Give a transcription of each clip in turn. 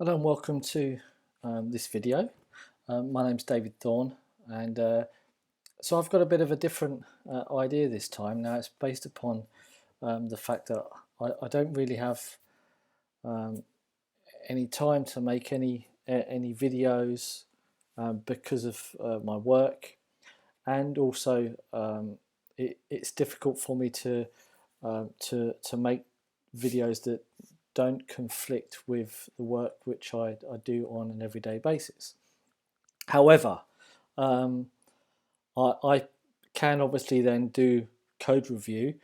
Hello and welcome to this video. My name's David Thorne, and so I've got a bit of a different idea this time. Now it's based upon the fact that I don't really have um, any time to make any videos because of my work, and also it's difficult for me to make videos that don't conflict with the work which I do on an everyday basis. However, um, I can obviously then do code review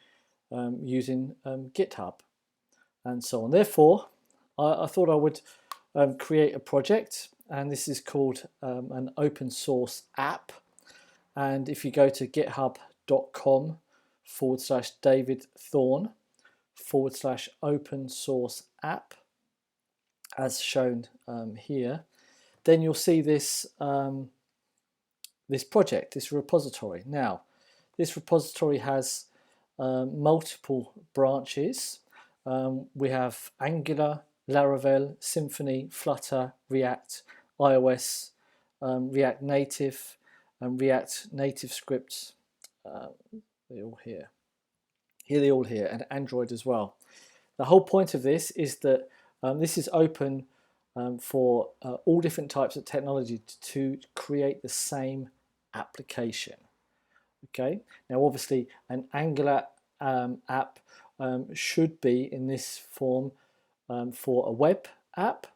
using GitHub and so on. Therefore, I thought I would create a project, and this is called an open source app. And if you go to github.com/David Thorne /open source app, as shown here, then you'll see this this project, this repository. Now, this repository has multiple branches. We have Angular, Laravel, Symfony, Flutter, React, iOS, React Native, and React Native Scripts. They're all here. They're all here, and Android as well. The whole point of this is that this is open for all different types of technology to create the same application. Okay. Now, obviously, an Angular app should be in this form for a web app.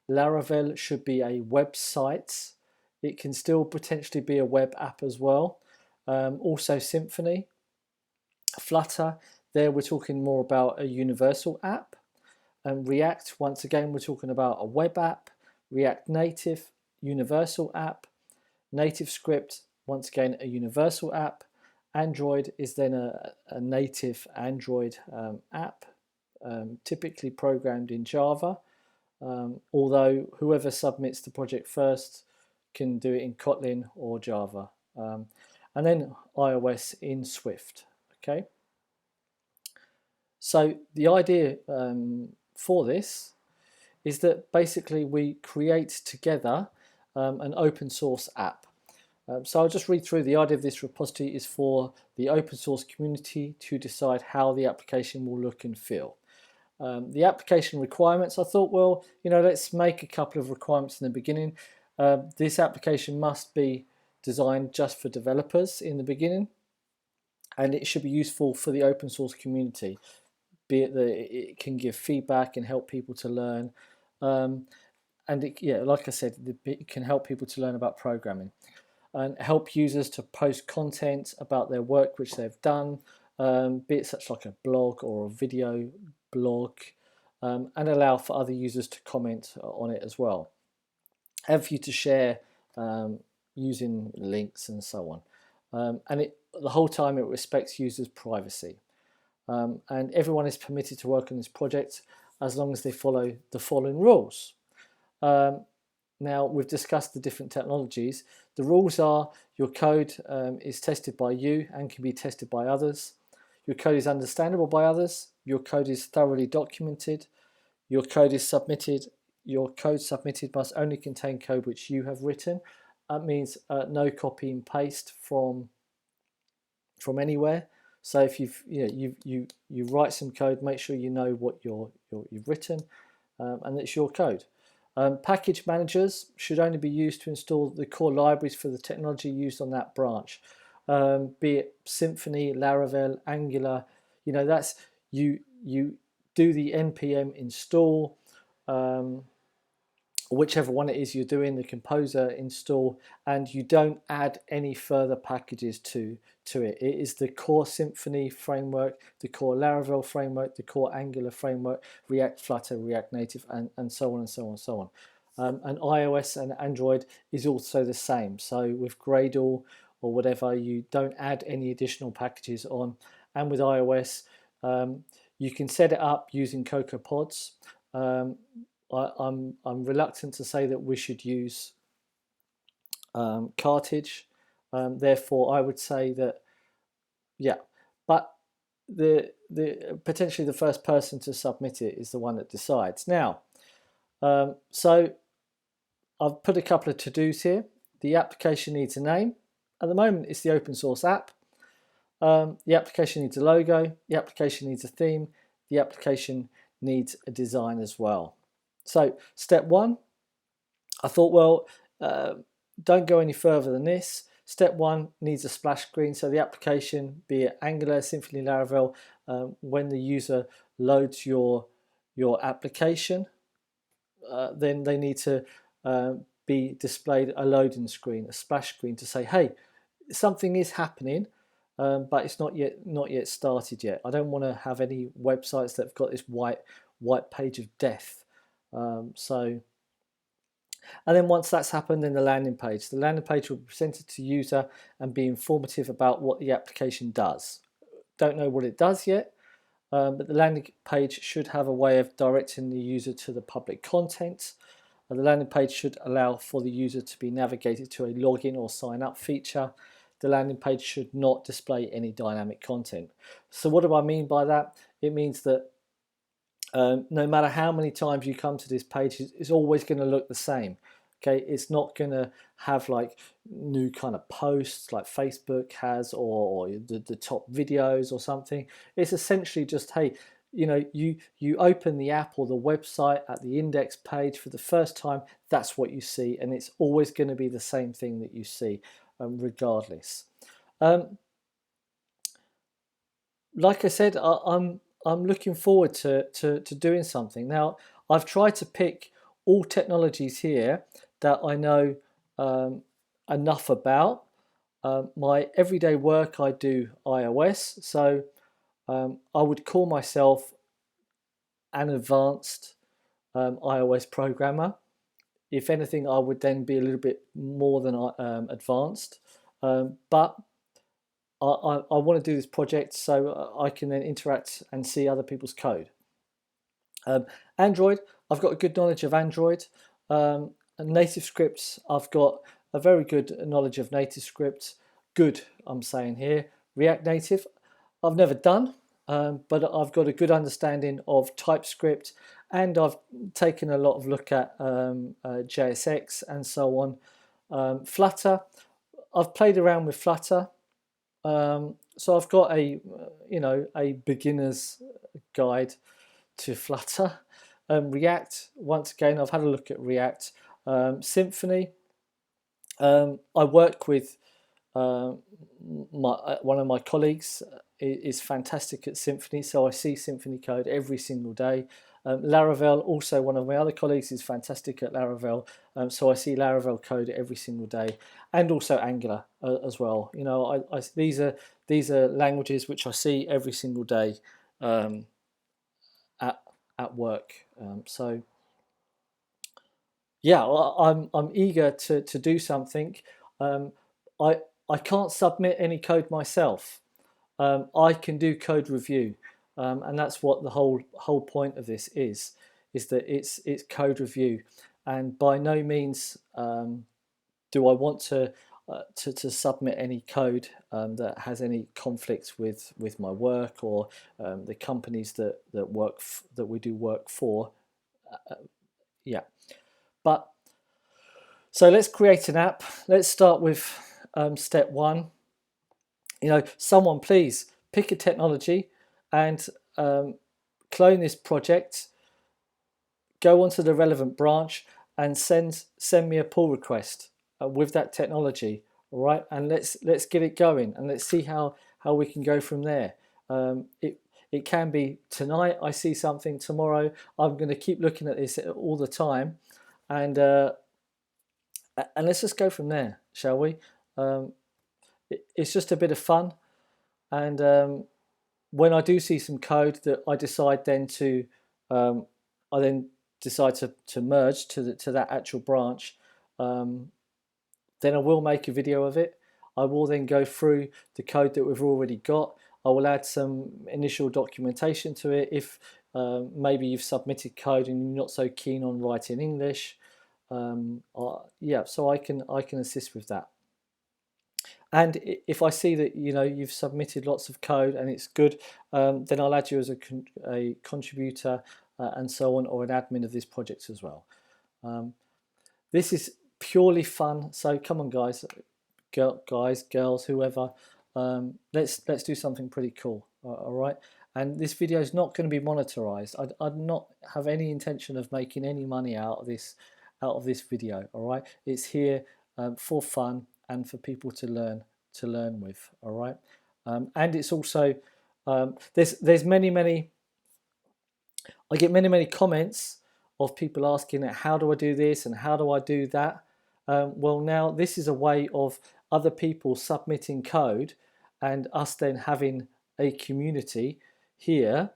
Laravel should be a website. It can still potentially be a web app as well. Also, Symfony, Flutter. There, we're talking more about a universal app. And React, once again, we're talking about a web app. React Native, universal app. Native Script, once again, a universal app. Android is then a native Android app, typically programmed in Java, although whoever submits the project first can do it in Kotlin or Java. And then iOS in Swift. Okay. So the idea for this is that basically we create together an open source app. So I'll just read through. The idea of this repository is for the open source community to decide how the application will look and feel. The application requirements, I thought, well, let's make a couple of requirements in the beginning. This application must be designed just for developers in the beginning, and it should be useful for the open source community, be it that it can give feedback and help people to learn. And like I said, it can help people to learn about programming and help users to post content about their work which they've done, be it such like a blog or a video blog, and allow for other users to comment on it as well. And for you to share using links and so on. And the whole time it respects users' privacy. And everyone is permitted to work on this project as long as they follow the following rules. Now, we've discussed the different technologies. The rules are your code is tested by you and can be tested by others. Your code is understandable by others. Your code is thoroughly documented. Your code submitted must only contain code which you have written. That means no copy and paste from anywhere. So if you write some code, make sure you know what you've written, and it's your code. Package managers should only be used to install the core libraries for the technology used on that branch, be it Symfony, Laravel, Angular. That's you do the npm install, whichever one it is you're doing, the composer install, and you don't add any further packages to it. It is the core Symfony framework, the core Laravel framework, the core Angular framework, React, Flutter, React Native, and so on and so on and so on. And iOS and Android is also the same. So with Gradle or whatever, you don't add any additional packages on. And with iOS, you can set it up using CocoaPods. I'm reluctant to say that we should use Carthage. Therefore, I would say that but the potentially the first person to submit it is the one that decides. Now, So I've put a couple of to-dos here. The application needs a name. At the moment, it's the open source app. The application needs a logo. The application needs a theme. The application needs a design as well. So step one, I thought, well, don't go any further than this. Step one needs a splash screen. So the application, be it Angular, Symfony, Laravel, when the user loads your application, then they need to be displayed a loading screen, a splash screen to say, hey, something is happening, but it's not yet started yet. I don't want to have any websites that have got this white page of death. And then once that's happened, then the landing page. The landing page will be presented to the user and be informative about what the application does. Don't know what it does yet, but the landing page should have a way of directing the user to the public content. The landing page should allow for the user to be navigated to a login or sign up feature. The landing page should not display any dynamic content. So what do I mean by that? It means that no matter how many times you come to this page, it's always going to look the same. Okay, it's not going to have like new kind of posts like Facebook has, or the top videos or something. It's essentially just, hey, you know, you open the app or the website at the index page for the first time, that's what you see, and it's always going to be the same thing that you see, regardless. Like I said, I'm looking forward to doing something. Now, I've tried to pick all technologies here that I know enough about. My everyday work, I do iOS, so I would call myself an advanced iOS programmer. If anything, I would then be a little bit more than advanced, but I want to do this project so I can then interact and see other people's code. Android, I've got a good knowledge of Android. And native scripts, I've got a very good knowledge of native scripts. Good, I'm saying here. React Native, I've never done, but I've got a good understanding of TypeScript, and I've taken a lot of look at JSX and so on. Flutter, I've played around with Flutter. So I've got a beginner's guide to Flutter. React, once again, I've had a look at React. Symfony, I work with one of my colleagues is fantastic at Symfony, so I see Symfony code every single day. Laravel, also one of my other colleagues, is fantastic at Laravel, so I see Laravel code every single day, and also Angular as well. You know, these are languages which I see every single day at work. So yeah, I'm eager to do something. I can't submit any code myself. I can do code review, and that's what the whole point of this is that it's code review, and by no means do I want to submit any code that has any conflicts with my work or the companies that we do work for. Yeah, but so let's create an app. Let's start with step one. You know, someone please pick a technology and clone this project, go onto the relevant branch and send me a pull request with that technology. All right, and let's get it going, and let's see how we can go from there. It can be tonight I see something, tomorrow I'm going to keep looking at this all the time, and let's just go from there, shall we? It's just a bit of fun, and when I do see some code that I decide then to decide to merge to that actual branch, then I will make a video of it. I will then go through the code that we've already got. I will add some initial documentation to it if maybe you've submitted code and you're not so keen on writing English. Yeah, so I can assist with that. And if I see that you've submitted lots of code and it's good, then I'll add you as a contributor and so on, or an admin of this project as well. This is purely fun, so come on guys, girls, whoever, let's do something pretty cool. All right, and this video is not going to be monetized. I'd not have any intention of making any money out of this video. All right, it's here for fun and for people to learn with. All right, and it's also there's many I get many comments of people asking, how do I do this and how do I do that? Well, now this is a way of other people submitting code and us then having a community here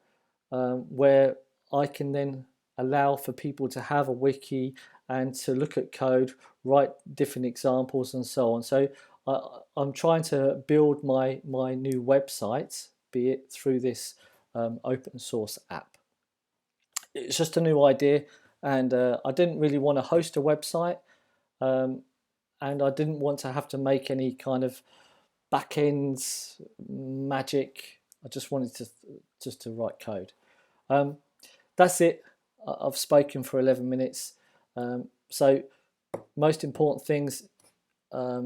where I can then allow for people to have a wiki and to look at code, write different examples and so on. So I'm trying to build my new website, be it through this open source app. It's just a new idea, and I didn't really want to host a website, and I didn't want to have to make any kind of back-end magic. I just wanted to write code. That's it. I've spoken for 11 minutes. So most important things are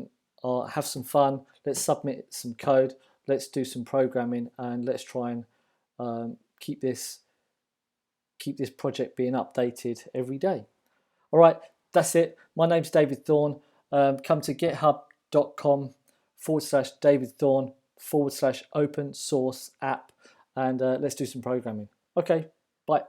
have some fun. Let's submit some code. Let's do some programming, and let's try and keep this project being updated every day. All right, that's it. My name's David Thorne. Come to github.com/David Thorne/open source app, and let's do some programming. Okay, bye.